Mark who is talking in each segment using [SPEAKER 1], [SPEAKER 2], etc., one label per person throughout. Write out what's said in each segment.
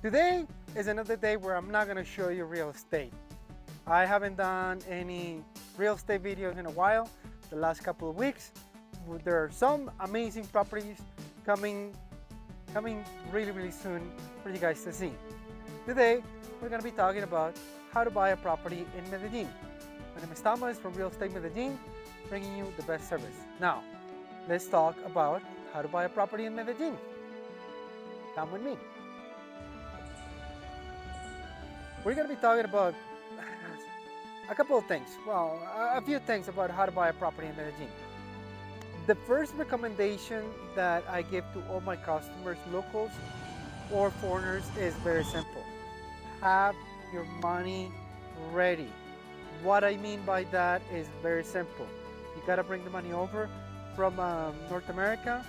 [SPEAKER 1] Today is another day where I'm not gonna show you real estate. I haven't done any real estate videos in a while, the last couple of weeks. There are some amazing properties coming really soon for you guys to see. Today, we're gonna be talking about how to buy a property in Medellin. My name is Thomas from Real Estate Medellin, bringing you the best service. Now, let's talk about how to buy a property in Medellin. Come with me. We're going to be talking about a couple of things. Well, a few things about how to buy a property in Medellin. The first recommendation that I give to all my customers, locals or foreigners, is very simple. Have your money ready. What I mean by that is very simple. You got to bring the money over from North America,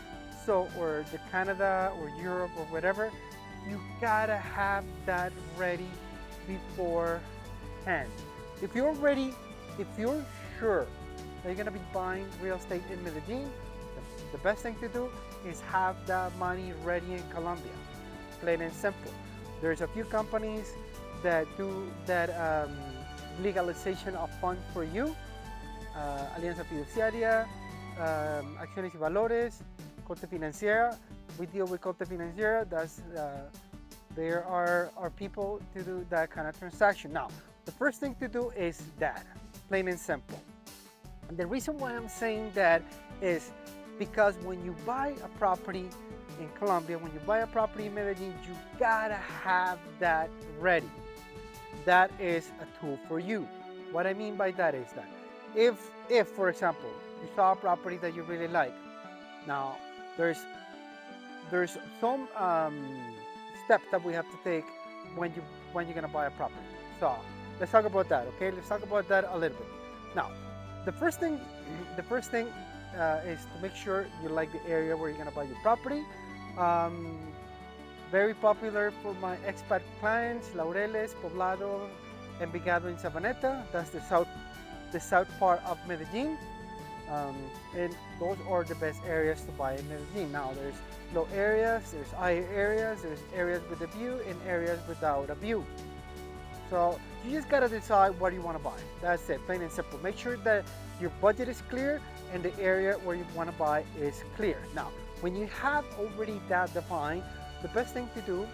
[SPEAKER 1] or the Canada or Europe or whatever. You got to have that ready beforehand. If you're sure that you're gonna be buying real estate in Medellin, the best thing to do is have that money ready in Colombia. Plain and simple. There's a few companies that do that legalization of funds for you. Alianza Fiduciaria, Acciones y Valores, Corte Financiera. We deal with Corte Financiera. There are people to do that kind of transaction. Now, the first thing to do is that, plain and simple. And the reason why I'm saying that is because when you buy a property in Colombia, when you buy a property in Medellin, you gotta have that ready. That is a tool for you. What I mean by that is that if for example, you saw a property that you really like, now there's some steps that we have to take when you're gonna buy a property. So let's talk about that. Okay, let's talk about that a little bit. Now, the first thing is to make sure you like the area where you're gonna buy your property. Very popular for my expat clients: Laureles, Poblado, Envigado, and Sabaneta. That's the south part of Medellin. And those are the best areas to buy in Medellin. Now, there's low areas, there's high areas, there's areas with a view and areas without a view. So you just gotta decide what you want to buy. That's it, plain and simple. Make sure that your budget is clear and the area where you want to buy is clear. Now, when you have already that defined, the best thing to do,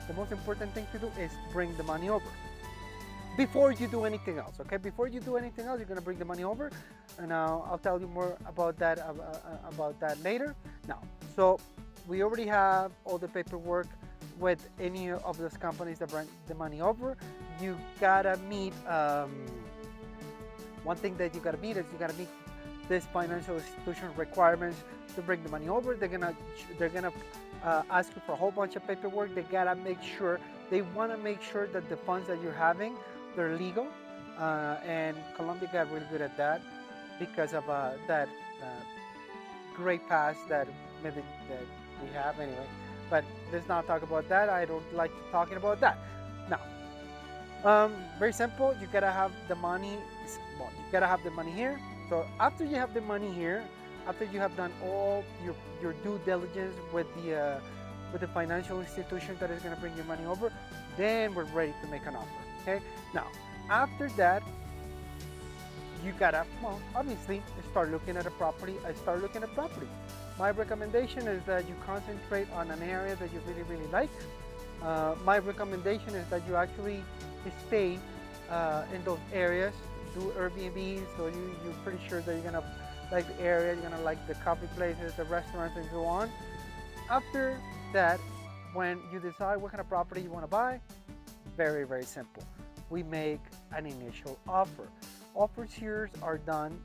[SPEAKER 1] the most important thing to do, is bring the money over before you do anything else. Okay, before you do anything else, you're gonna bring the money over, and I'll tell you more about that later. Now, so we already have all the paperwork with any of those companies that bring the money over. You gotta meet one thing that you gotta meet is you gotta meet this financial institution requirements to bring the money over. They're gonna ask you for a whole bunch of paperwork. They want to make sure that the funds that you're having, they're legal, and Colombia got really good at that because of that great past that we have anyway. But let's not talk about that. I don't like talking about that. Now, very simple. You gotta have the money. Well, you gotta have the money here. So after you have the money here, after you have done all your due diligence with the financial institution that is gonna bring your money over, then we're ready to make an offer. Okay. Now, after that, you gotta, well, obviously start looking at a property. My recommendation is that you concentrate on an area that you really like. My recommendation is that you actually stay in those areas, do Airbnb, so you're pretty sure that you're gonna like the area, you're gonna like the coffee places, the restaurants, and so on. After that, when you decide what kind of property you want to buy, very simple. We make an initial offer. Offers here are done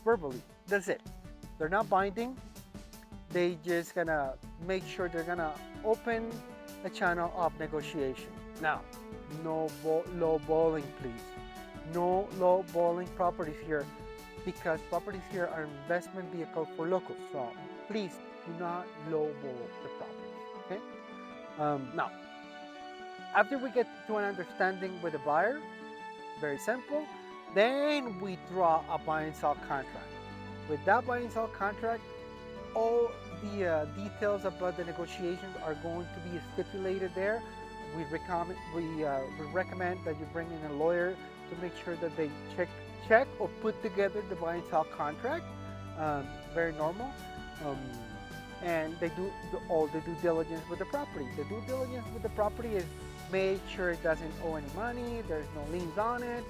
[SPEAKER 1] verbally. That's it. They're not binding. They just gonna make sure they're gonna open a channel of negotiation. Now, no low balling, please. No low balling properties here, because properties here are investment vehicle for locals. So please do not low ball the properties. Okay. Now, after we get to an understanding with the buyer, very simple, then we draw a buy and sell contract. With that buy and sell contract, all the details about the negotiations are going to be stipulated there. we recommend that you bring in a lawyer to make sure that they check or put together the buy and sell contract. Very normal. Um, and they do all the due diligence with the property. The due diligence with the property is make sure it doesn't owe any money, there's no liens on it,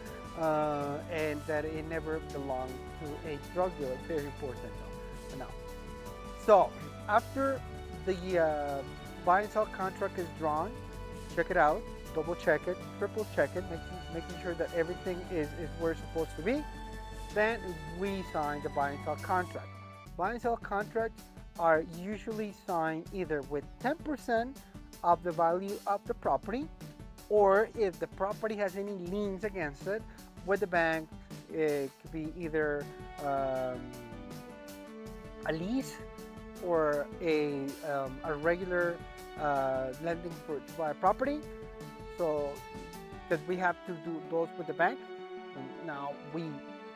[SPEAKER 1] and that it never belonged to a drug dealer. Very important though. Now, so after the buy and sell contract is drawn, check it out, double check it, triple check it, making sure that everything is where it's supposed to be. Then we sign the buy and sell contract. Buy and sell contracts are usually signed either with 10% of the value of the property, or if the property has any liens against it, with the bank, it could be either a lease or a regular lending to buy a property. So that we have to do those with the bank. And now we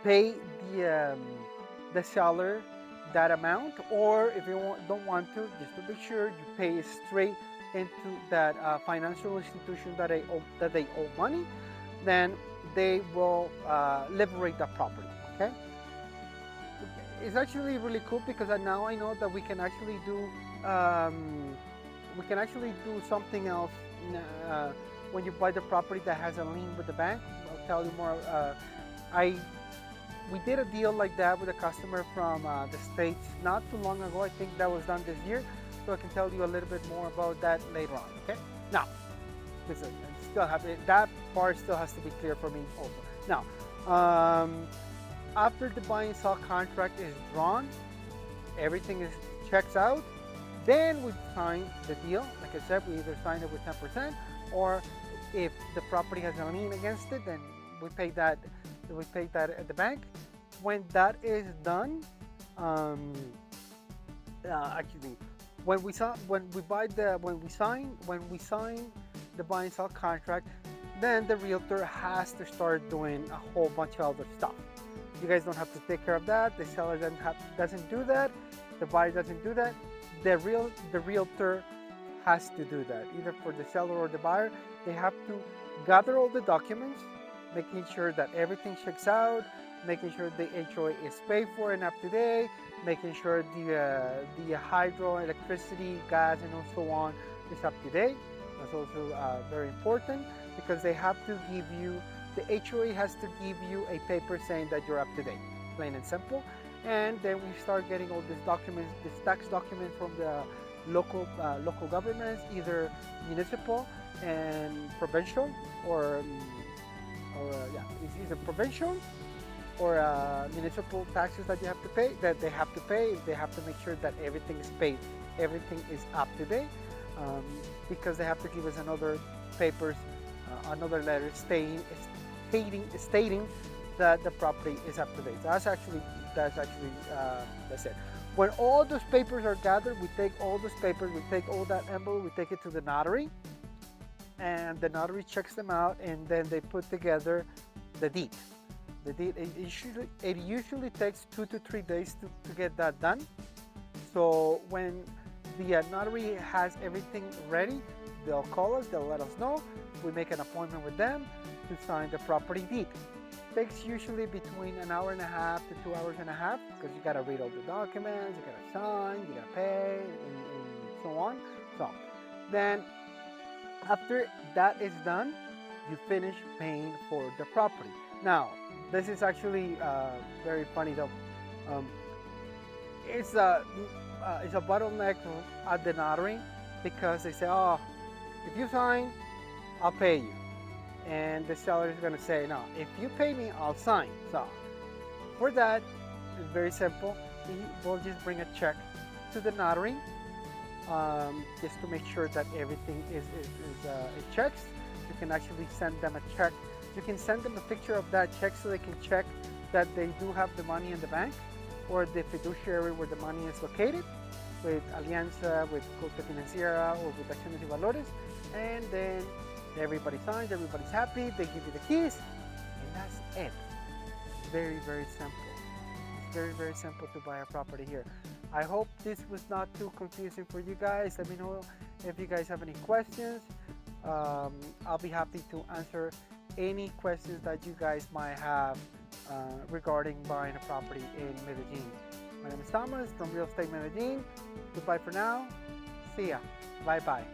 [SPEAKER 1] pay the seller that amount, or if you don't want to, just to be sure, you pay straight into that financial institution that they owe money. Then they will liberate the property. Okay, it's actually really cool because now I know that we can actually do something else when you buy the property that has a lien with the bank. I'll tell you more. I We did a deal like that with a customer from the States not too long ago. I think that was done this year, so I can tell you a little bit more about that later on. Okay. Now, listen, that part still has to be clear for me also. Now, after the buy and sell contract is drawn, everything checks out. Then we sign the deal. Like I said, we either sign it with 10%, or if the property has a lien against it, then we pay that at the bank. When that is done, actually, when we sign the buy and sell contract, then the realtor has to start doing a whole bunch of other stuff. You guys don't have to take care of that. The seller doesn't do that. The buyer doesn't do that. The realtor has to do that, either for the seller or the buyer. They have to gather all the documents, making sure that everything checks out, making sure the HOA is paid for and up to date, making sure the hydro, electricity, gas, and so on is up to date. That's also very important, because they have to give you, the HOA has to give you a paper saying that you're up to date, plain and simple. And then we start getting all these documents, these tax documents from the local governments, either municipal and provincial, or it's either provincial or municipal taxes that they have to pay. They have to make sure that everything is paid, everything is up to date, because they have to give us another papers, another letter stating that the property is up to date. That's it. When all those papers are gathered, we take all those papers, we take all that envelope, we take it to the notary, and the notary checks them out, and then they put together the deed. The deed, it usually takes 2 to 3 days to get that done. So when the notary has everything ready, they'll call us, they'll let us know. We make an appointment with them to sign the property deed. It takes usually between an hour and a half to 2 hours and a half, because you gotta read all the documents, you gotta sign, you gotta pay, and so on. So then, after that is done, you finish paying for the property. Now, this is actually very funny though. It's a bottleneck at the notary, because they say, "Oh, if you sign, I'll pay you," and the seller is gonna say, "No, if you pay me, I'll sign." So for that, it's very simple. We'll just bring a check to the notary, just to make sure that everything is checks. You can actually send them a check. You can send them a picture of that check so they can check that they do have the money in the bank, or the fiduciary where the money is located, with Alianza, with Corte Financiera, or with Acciones y Valores. And then everybody signs, everybody's happy, they give you the keys, and that's it. Very, very simple. It's very, very simple to buy a property here. I hope this was not too confusing for you guys. Let me know if you guys have any questions. I'll be happy to answer any questions that you guys might have regarding buying a property in Medellin. My name is Thomas from Real Estate Medellin. Goodbye for now. See ya. Bye bye.